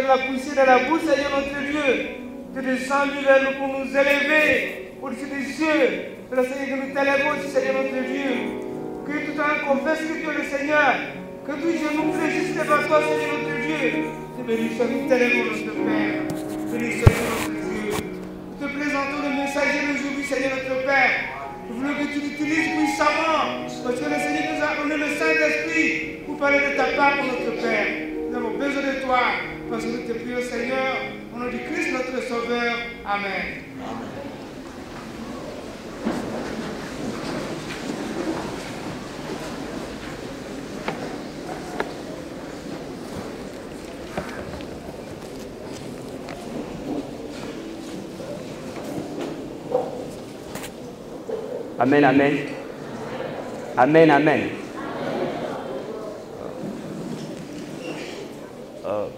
la poussée dans la bouche, Seigneur notre Dieu. Tu descendu vers nous pour nous élever au-dessus des cieux. Seigneur, que nous t'élèvons aussi, Seigneur notre Dieu. Que tout un confesse que tu es le Seigneur. Que tout genou fléchisse devant toi, Seigneur notre Dieu. Te bénissons, nous t'élèvons notre Père. Bénissons notre Dieu. Nous te présentons le messager d'aujourd'hui, Seigneur notre Père. Nous voulons que tu l'utilises puissamment. Parce que le Seigneur nous a donné le Saint-Esprit pour parler de ta part pour notre Père. Nous avons besoin de toi. Parce que nous te prions, Seigneur, au nom du Christ, notre Sauveur. Amen. Amen, amen. Amen, amen.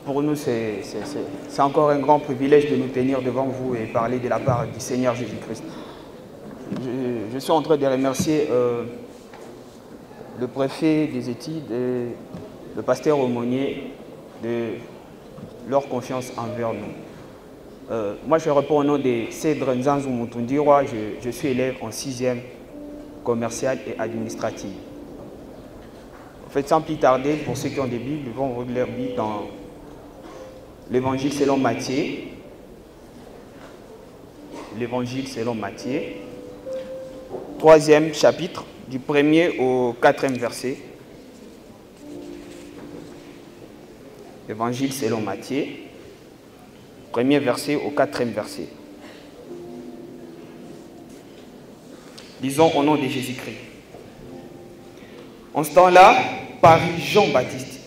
Pour nous, c'est encore un grand privilège de nous tenir devant vous et parler de la part du Seigneur Jésus-Christ. Je suis en train de remercier le préfet des études et le pasteur aumônier de leur confiance envers nous. Moi, je réponds au nom de Cédre Nzanzou Mutundirwa. Je suis élève en 6e commercial et administrative. En fait, sans plus tarder, pour ceux qui ont des Bibles, ils vont ouvrir leur Bible dans l'Évangile selon Matthieu. L'Évangile selon Matthieu. 3e chapitre, du 1er au 4e verset. Évangile selon Matthieu. 1er verset au 4e verset. Lisons au nom de Jésus-Christ. En ce temps-là, parut Jean-Baptiste.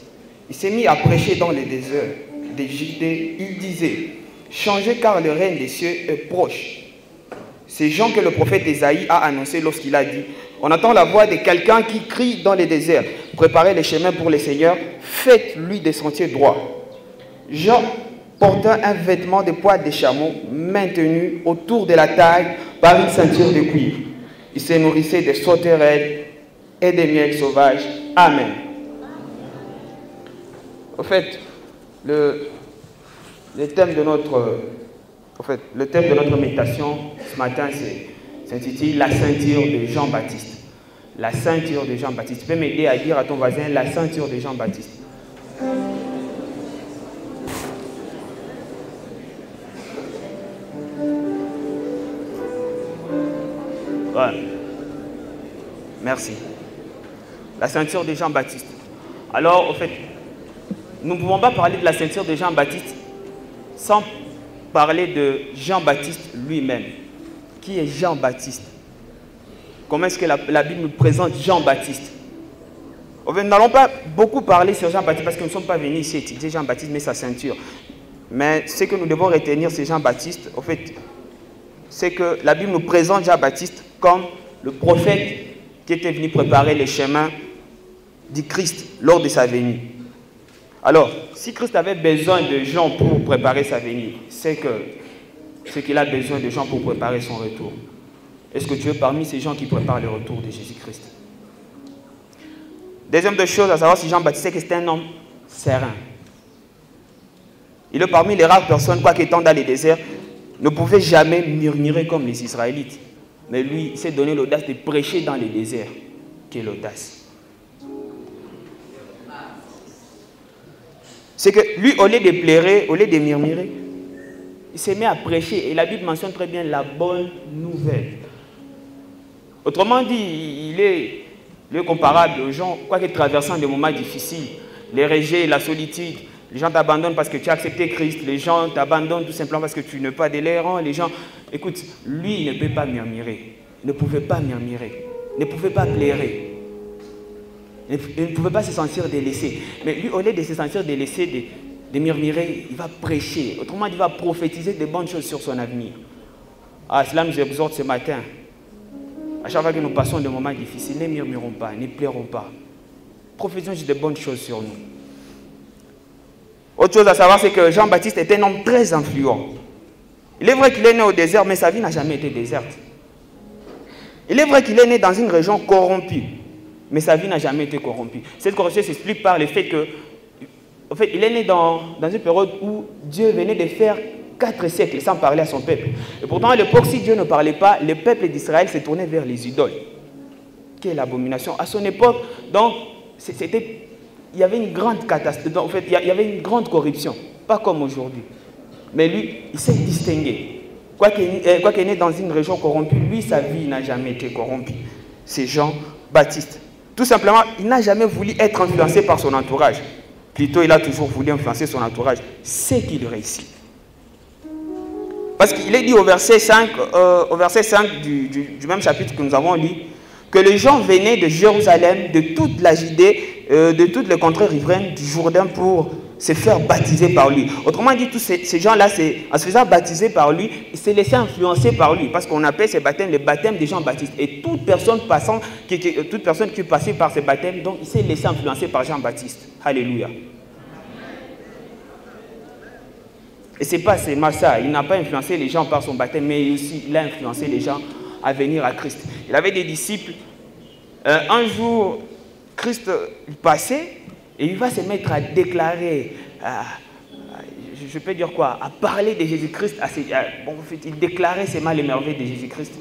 Il s'est mis à prêcher dans les déserts de Judée. Il disait, changez car le règne des cieux est proche. C'est Jean que le prophète Ésaïe a annoncé lorsqu'il a dit, on entend la voix de quelqu'un qui crie dans les déserts, préparez les chemins pour le Seigneur, faites-lui des sentiers droits. Jean portant un vêtement de poil de chameau maintenu autour de la taille par une ceinture de cuivre. Il se nourrissait des sauterelles et des miels sauvages. Amen. Au fait, le thème de notre méditation ce matin s'intitule La ceinture de Jean-Baptiste. La ceinture de Jean-Baptiste. Tu peux m'aider à dire à ton voisin la ceinture de Jean-Baptiste. Ouais. Merci. La ceinture de Jean-Baptiste. Alors, au fait, nous ne pouvons pas parler de la ceinture de Jean-Baptiste sans parler de Jean-Baptiste lui-même. Qui est Jean-Baptiste? Comment est-ce que la Bible nous présente Jean-Baptiste? Nous n'allons pas beaucoup parler sur Jean-Baptiste parce que nous ne sommes pas venus ici étudier Jean-Baptiste mais sa ceinture. Mais ce que nous devons retenir, c'est Jean-Baptiste. Au fait, c'est que la Bible nous présente Jean-Baptiste comme le prophète qui était venu préparer les chemins du Christ lors de sa venue. Alors, si Christ avait besoin de gens pour préparer sa venue, c'est qu'il a besoin de gens pour préparer son retour. Est-ce que tu es parmi ces gens qui préparent le retour de Jésus-Christ? Deuxième des choses à savoir si Jean-Baptiste, c'est que c'était un homme serein. Il est parmi les rares personnes, quoi qu'étant dans les déserts, ne pouvait jamais murmurer comme les Israélites. Mais lui, il s'est donné l'audace de prêcher dans les déserts. Quelle audace! C'est que lui, au lieu de pleurer, au lieu de murmurer, il s'est mis à prêcher. Et la Bible mentionne très bien la bonne nouvelle. Autrement dit, il est comparable aux gens, quoique traversant des moments difficiles, les rejets, la solitude. Les gens t'abandonnent parce que tu as accepté Christ. Les gens t'abandonnent tout simplement parce que tu n'es pas de leur rang. Les gens, écoute, lui, il ne peut pas murmurer. Il ne pouvait pas murmurer. Il ne pouvait pas pleurer. Il ne pouvait pas se sentir délaissé. Mais lui, au lieu de se sentir délaissé, de murmurer, il va prêcher. Autrement, il va prophétiser de bonnes choses sur son avenir. Ah, cela nous exhorte ce matin. À chaque fois que nous passons des moments difficiles, ne murmurons pas, ne pleurons pas. Prophétisons juste de bonnes choses sur nous. Autre chose à savoir, c'est que Jean-Baptiste était un homme très influent. Il est vrai qu'il est né au désert, mais sa vie n'a jamais été déserte. Il est vrai qu'il est né dans une région corrompue, mais sa vie n'a jamais été corrompue. Cette corruption s'explique par le fait que en fait, il est né dans une période où Dieu venait de faire 4 siècles sans parler à son peuple. Et pourtant, à l'époque, si Dieu ne parlait pas, le peuple d'Israël s'est tourné vers les idoles. Quelle abomination. À son époque, donc, il y avait une grande catastrophe. En fait, il y avait une grande corruption. Pas comme aujourd'hui. Mais lui, il s'est distingué. Quoiqu'il est né dans une région corrompue, lui, sa vie n'a jamais été corrompue. C'est Jean-Baptiste. Tout simplement, il n'a jamais voulu être influencé par son entourage. Plutôt, il a toujours voulu influencer son entourage. C'est qu'il réussit. Parce qu'il est dit au verset 5, du même chapitre que nous avons lu, que les gens venaient de Jérusalem, de toute la Judée, de toutes les contrées riveraines du Jourdain pour se faire baptiser par lui. Autrement dit, tous ces gens-là, en se faisant baptiser par lui, ils se laissaient influencer par lui. Parce qu'on appelle ces baptêmes les baptêmes de Jean-Baptiste. Et toute personne qui passait par ces baptêmes, donc il s'est laissé influencer par Jean-Baptiste. Alléluia. Et ce n'est pas seulement ça, il n'a pas influencé les gens par son baptême, mais aussi il a influencé les gens à venir à Christ. Il avait des disciples. Un jour, Christ passait et il va se mettre à déclarer, je peux dire quoi, à parler de Jésus-Christ. En fait, il déclarait ses mal et merveilles de Jésus-Christ.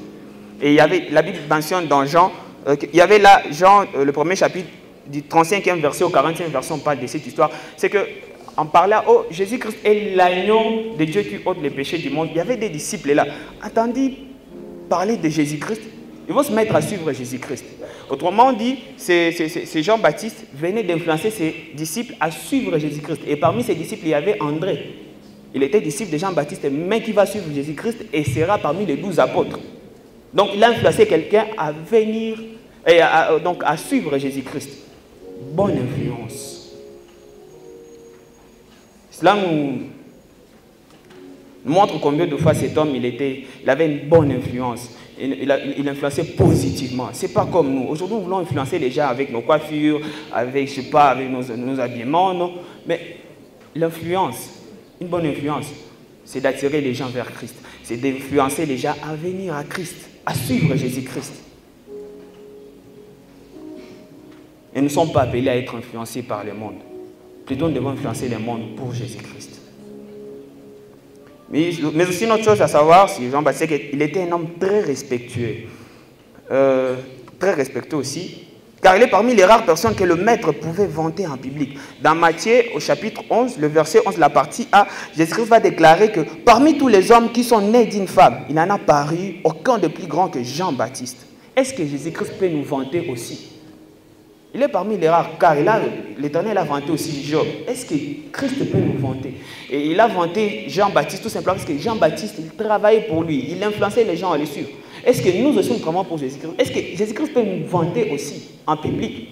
Et il y avait, la Bible mentionne dans Jean, il y avait là, Jean, le premier chapitre, du 35e verset au 40e verset, on parle de cette histoire. C'est que en parlant, oh, Jésus-Christ est l'agneau de Dieu qui ôte les péchés du monde. Il y avait des disciples là. Entendez parler de Jésus-Christ, ils vont se mettre à suivre Jésus-Christ. Autrement dit, c'est Jean-Baptiste venait d'influencer ses disciples à suivre Jésus-Christ. Et parmi ses disciples, il y avait André. Il était disciple de Jean-Baptiste, mais qui va suivre Jésus-Christ et sera parmi les 12 apôtres. Donc, il a influencé quelqu'un à venir, donc à suivre Jésus-Christ. Bonne influence. Cela nous montre combien de fois cet homme, il avait une bonne influence. Il influençait positivement. Ce n'est pas comme nous. Aujourd'hui, nous voulons influencer les gens avec nos coiffures, avec, je sais pas, avec nos habillements, non. Mais l'influence, une bonne influence, c'est d'attirer les gens vers Christ. C'est d'influencer les gens à venir à Christ, à suivre Jésus-Christ. Et nous ne sommes pas appelés à être influencés par le monde. Plutôt, nous devons influencer le monde pour Jésus-Christ. Mais aussi, une autre chose à savoir, c'est Jean-Baptiste, qu'il était un homme très respectueux. Très respectueux aussi. Car il est parmi les rares personnes que le maître pouvait vanter en public. Dans Matthieu, au chapitre 11, le verset 11, la partie A, Jésus-Christ va déclarer que parmi tous les hommes qui sont nés d'une femme, il n'en a paru aucun de plus grand que Jean-Baptiste. Est-ce que Jésus-Christ peut nous vanter aussi? Il est parmi les rares, car l'Éternel a vanté aussi Job. Est-ce que Christ peut nous vanter? Et il a vanté Jean-Baptiste tout simplement parce que Jean-Baptiste, il travaillait pour lui. Il influençait les gens à le suivre. Est-ce que nous aussi nous travaillons pour Jésus-Christ? Est-ce que Jésus-Christ peut nous vanter aussi en public?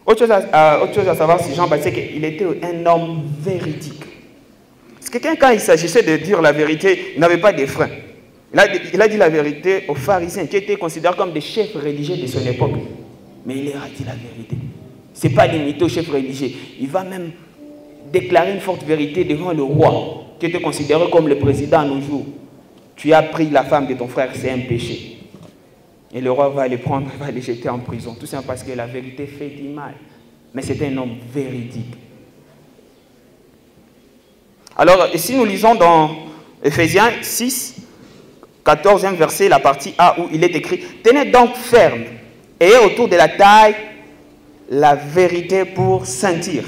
Autre chose à savoir, c'est Jean-Baptiste, qu'il était un homme véridique. Parce que quand il s'agissait de dire la vérité, il n'avait pas de frein. Il a dit la vérité aux pharisiens qui étaient considérés comme des chefs religieux de son époque. Mais il leur a dit la vérité. Ce n'est pas limité aux chefs religieux. Il va même déclarer une forte vérité devant le roi, qui était considéré comme le président à nos jours. Tu as pris la femme de ton frère, c'est un péché. Et le roi va les prendre, va les jeter en prison. Tout simplement parce que la vérité fait du mal. Mais c'était un homme véridique. Alors, si nous lisons dans Éphésiens 6, 14e verset, la partie A où il est écrit « Tenez donc ferme, ayez autour de la taille la vérité pour sentir. »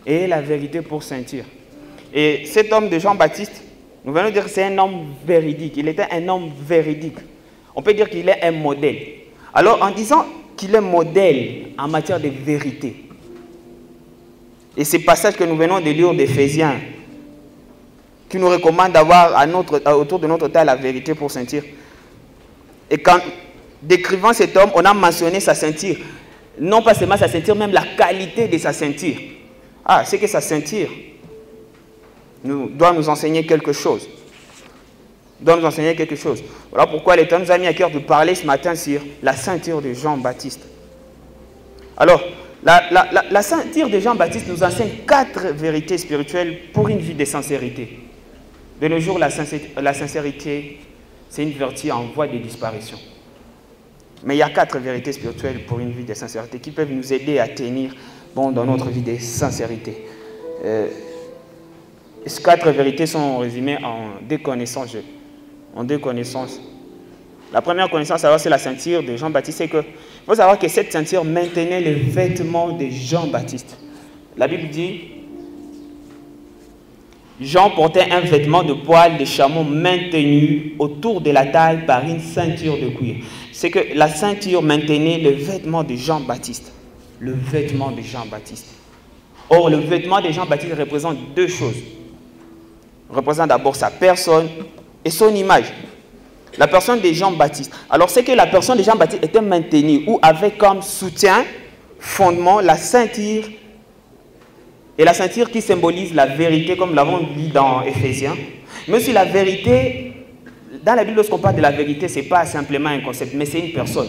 Ayez la vérité pour sentir. Et cet homme de Jean-Baptiste, nous venons de dire que c'est un homme véridique. Il était un homme véridique. On peut dire qu'il est un modèle. Alors, en disant qu'il est modèle en matière de vérité, et ces passages que nous venons de lire d'Éphésiens, qui nous recommande d'avoir autour de notre taille la vérité pour sentir. Et quand décrivant cet homme, on a mentionné sa ceinture. Non pas seulement sa ceinture, même la qualité de sa ceinture. Ah, c'est que sa ceinture doit nous enseigner quelque chose. Doit nous enseigner quelque chose. Voilà pourquoi l'Éternel nous a mis à cœur de parler ce matin sur la ceinture de Jean-Baptiste. Alors, la ceinture de Jean-Baptiste nous enseigne 4 vérités spirituelles pour une vie de sincérité. De nos jours, la sincérité, c'est une vertu en voie de disparition. Mais il y a 4 vérités spirituelles pour une vie de sincérité qui peuvent nous aider à tenir dans notre vie de sincérité. Ces 4 vérités sont résumées en 2 connaissances. La première connaissance, c'est la ceinture de Jean-Baptiste. C'est que, il faut savoir que cette ceinture maintenait les vêtements de Jean-Baptiste. La Bible dit, Jean portait un vêtement de poil de chameau maintenu autour de la taille par une ceinture de cuir. C'est que la ceinture maintenait le vêtement de Jean-Baptiste. Le vêtement de Jean-Baptiste. Or, le vêtement de Jean-Baptiste représente 2 choses. Il représente d'abord sa personne et son image. La personne de Jean-Baptiste. Alors, c'est que la personne de Jean-Baptiste était maintenue ou avait comme soutien, fondement, la ceinture. Et la ceinture qui symbolise la vérité, comme nous l'avons lu dans Éphésiens. Mais aussi la vérité, dans la Bible, lorsqu'on parle de la vérité, ce n'est pas simplement un concept, mais c'est une personne.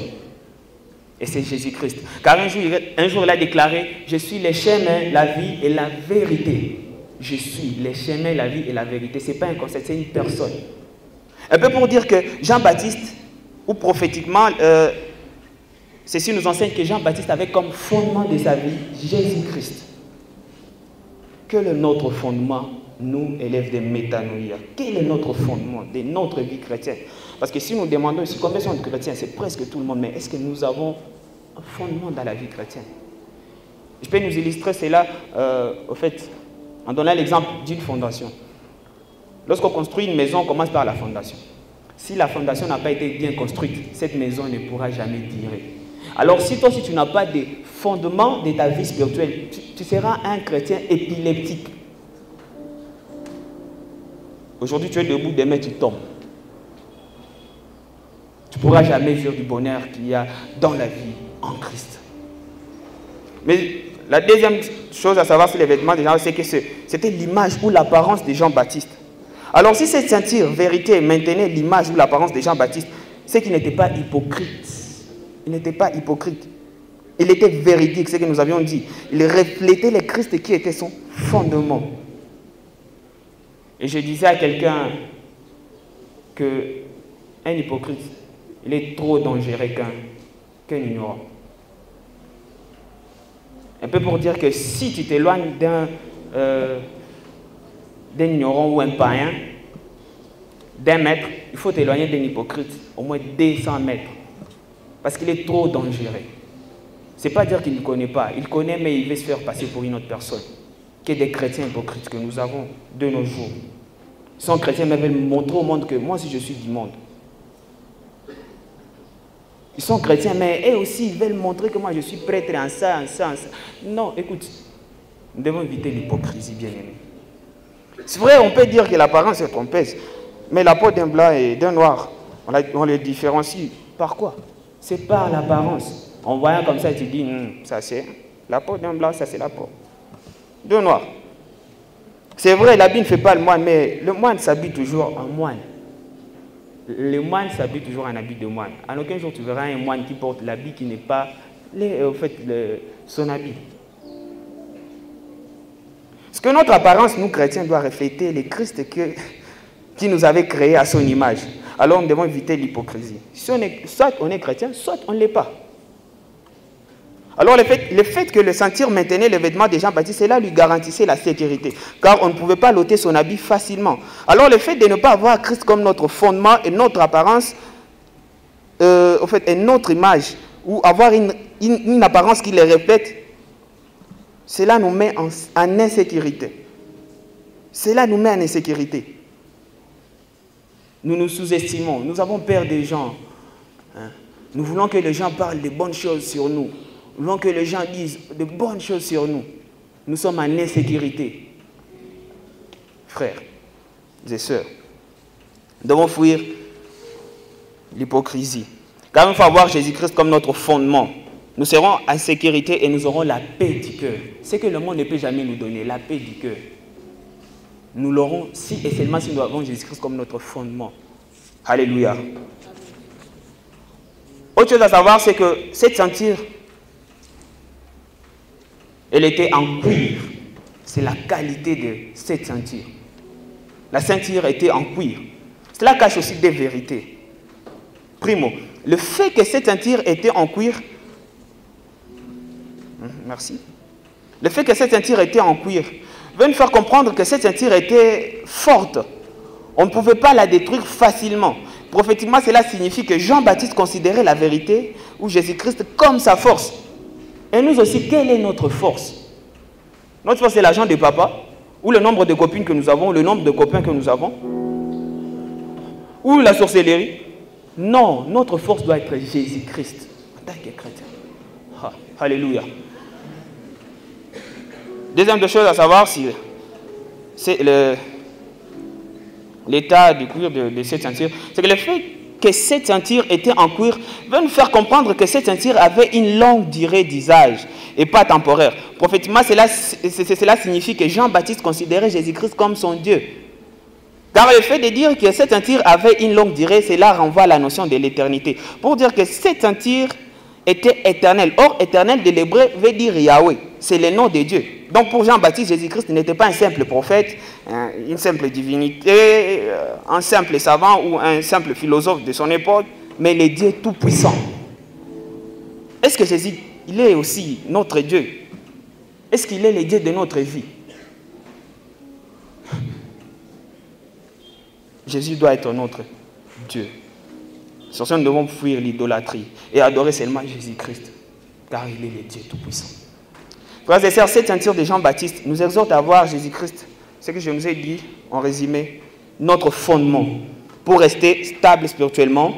Et c'est Jésus-Christ. Car un jour, il a déclaré, « Je suis le chemin, la vie et la vérité. » Je suis le chemin, la vie et la vérité. Ce n'est pas un concept, c'est une personne. Un peu pour dire que Jean-Baptiste, ou prophétiquement, ceci nous enseigne que Jean-Baptiste avait comme fondement de sa vie Jésus-Christ. Quel est notre fondement, nous, élèves de métanoïa? Quel est notre fondement de notre vie chrétienne? Parce que si nous demandons ici combien sont de chrétiens, c'est presque tout le monde, mais est-ce que nous avons un fondement dans la vie chrétienne? Je peux nous illustrer cela, au fait, en donnant l'exemple d'une fondation. Lorsqu'on construit une maison, on commence par la fondation. Si la fondation n'a pas été bien construite, cette maison ne pourra jamais durer. Alors si toi, si tu n'as pas de fondement de ta vie spirituelle, tu seras un chrétien épileptique. Aujourd'hui, tu es debout, demain tu tombes. Tu ne pourras jamais vivre du bonheur qu'il y a dans la vie en Christ. Mais la deuxième chose à savoir sur les vêtements des gens, c'est que c'était l'image ou l'apparence de Jean-Baptiste. Alors si cette ceinture, vérité, maintenait l'image ou l'apparence de Jean-Baptiste, c'est qu'il n'était pas hypocrite. Il n'était pas hypocrite. Il était véridique, c'est ce que nous avions dit. Il reflétait le Christ qui était son fondement. Et je disais à quelqu'un qu'un hypocrite, il est trop dangereux qu'un ignorant. Un peu pour dire que si tu t'éloignes d'un ignorant ou un païen, d'1 mètre, il faut t'éloigner d'un hypocrite au moins 200 mètres. Parce qu'il est trop dangereux. Ce n'est pas dire qu'il ne connaît pas. Il connaît, mais il veut se faire passer pour une autre personne. Qu'il y ait des chrétiens hypocrites que nous avons de nos jours. Ils sont chrétiens, mais veulent montrer au monde que moi aussi je suis du monde. Ils sont chrétiens, mais eux aussi ils veulent montrer que moi je suis prêtre en ça, en ça, en ça. Non, écoute, nous devons éviter l'hypocrisie, bien-aimés. C'est vrai, on peut dire que l'apparence est trompeuse, mais la peau d'un blanc et d'un noir, on les différencie. Par quoi? C'est par l'apparence. En voyant comme ça, tu dis, ça c'est la peau d'un blanc, ça c'est la peau d'un noir. C'est vrai, l'habit ne fait pas le moine, mais le moine s'habille toujours en moine. Le moine s'habille toujours en habit de moine. En aucun jour, tu verras un moine qui porte l'habit qui n'est pas son habit. Ce que notre apparence, nous chrétiens, doit refléter le Christ qui nous avait créés à son image. Alors nous devons éviter l'hypocrisie. Soit on est chrétien, soit on ne l'est pas. Alors le fait que le ceinture maintenait les vêtements de Jean-Baptiste, cela lui garantissait la sécurité, car on ne pouvait pas ôter son habit facilement. Alors le fait de ne pas avoir Christ comme notre fondement et notre apparence, et notre image, ou avoir une apparence qui les reflète, cela nous met en insécurité. Cela nous met en insécurité. Nous nous sous-estimons, nous avons peur des gens. Nous voulons que les gens parlent de bonnes choses sur nous. Nous voulons que les gens disent de bonnes choses sur nous. Nous sommes en insécurité. Frères et sœurs, nous devons fuir l'hypocrisie. Car il faut avoir Jésus-Christ comme notre fondement. Nous serons en sécurité et nous aurons la paix du cœur. Ce que le monde ne peut jamais nous donner, la paix du cœur. Nous l'aurons si et seulement si nous avons Jésus-Christ comme notre fondement. Alléluia. Autre chose à savoir, c'est que cette ceinture, elle était en cuir. C'est la qualité de cette ceinture. La ceinture était en cuir. Cela cache aussi des vérités. Primo, le fait que cette ceinture était en cuir, merci, le fait que cette ceinture était en cuir veut nous faire comprendre que cette ceinture était forte. On ne pouvait pas la détruire facilement. Prophétiquement, cela signifie que Jean-Baptiste considérait la vérité ou Jésus-Christ comme sa force. Et nous aussi, quelle est notre force? Notre force, c'est l'argent de papa, ou le nombre de copines que nous avons, le nombre de copains que nous avons, ou la sorcellerie. Non, notre force doit être Jésus-Christ en tant que chrétien. Ah, alléluia. Deuxième de chose à savoir, c'est l'état du cuir de cette ceinture. C'est que le fait que cette ceinture était en cuir veut nous faire comprendre que cette ceinture avait une longue durée d'usage et pas temporaire. Prophétiquement, cela signifie que Jean-Baptiste considérait Jésus-Christ comme son Dieu. Car le fait de dire que cette ceinture avait une longue durée, cela renvoie à la notion de l'éternité. Pour dire que cette ceinture était éternelle. Or, éternel de l'hébreu veut dire Yahweh. C'est le nom de Dieu. Donc pour Jean-Baptiste, Jésus-Christ n'était pas un simple prophète, une simple divinité, un simple savant ou un simple philosophe de son époque, mais le Dieu tout-puissant. Est-ce que Jésus, il est aussi notre Dieu? Est-ce qu'il est le Dieu de notre vie? Jésus doit être notre Dieu. Sur ce, nous devons fuir l'idolâtrie et adorer seulement Jésus-Christ, car il est le Dieu tout-puissant. Frères et sœurs, cette ceinture de Jean-Baptiste nous exhorte à voir Jésus-Christ, ce que je nous ai dit en résumé, notre fondement. Pour rester stable spirituellement,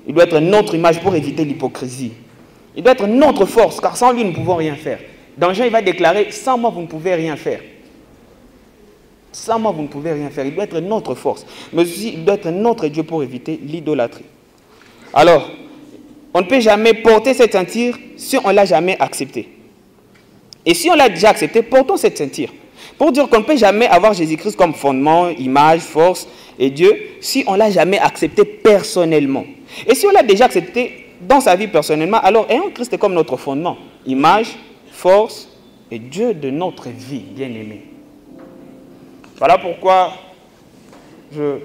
il doit être notre image pour éviter l'hypocrisie. Il doit être notre force, car sans lui, nous ne pouvons rien faire. Dans Jean, il va déclarer, sans moi, vous ne pouvez rien faire. Sans moi, vous ne pouvez rien faire. Il doit être notre force. Mais aussi, il doit être notre Dieu pour éviter l'idolâtrie. Alors, on ne peut jamais porter cette ceinture si on ne l'a jamais acceptée. Et si on l'a déjà acceptée, portons cette ceinture. Pour dire qu'on ne peut jamais avoir Jésus-Christ comme fondement, image, force et Dieu, si on ne l'a jamais accepté personnellement. Et si on l'a déjà accepté dans sa vie personnellement, alors ayons Christ comme notre fondement, image, force et Dieu de notre vie, bien-aimé. Voilà pourquoi je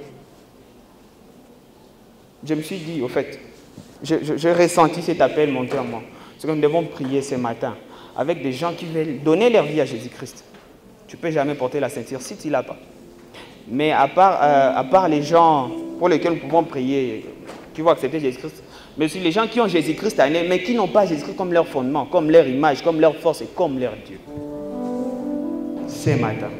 me suis dit, au fait, j'ai ressenti cet appel monter en moi. C'est que nous devons prier ce matin avec des gens qui veulent donner leur vie à Jésus-Christ. Tu ne peux jamais porter la ceinture si tu ne l'as pas. Mais à part les gens pour lesquels nous pouvons prier, qui vont accepter Jésus-Christ, mais aussi les gens qui ont Jésus-Christ à eux, mais qui n'ont pas Jésus-Christ comme leur fondement, comme leur image, comme leur force et comme leur Dieu. Ce matin.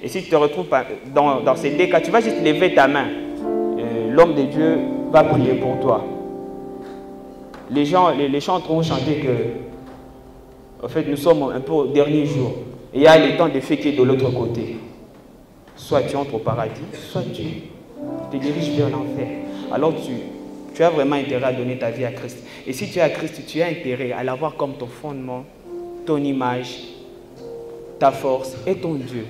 Et si tu te retrouves dans ces deux cas, tu vas juste lever ta main. L'homme de Dieu va prier pour toi. Les chants ont chanté que, en fait, nous sommes un peu au dernier jour. Et il y a le temps de fêter de l'autre côté. Soit tu entres au paradis, soit tu te diriges vers l'enfer. Alors tu as vraiment intérêt à donner ta vie à Christ. Et si tu es à Christ, tu as intérêt à l'avoir comme ton fondement, ton image, ta force et ton Dieu.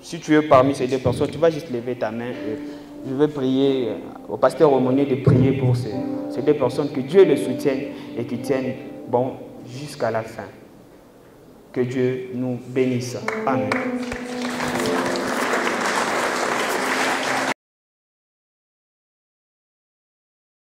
Si tu es parmi ces deux personnes, tu vas juste lever ta main. Je vais prier au pasteur aumônier de prier pour ces deux personnes, que Dieu les soutienne et qu'ils tiennent bon jusqu'à la fin. Que Dieu nous bénisse. Amen.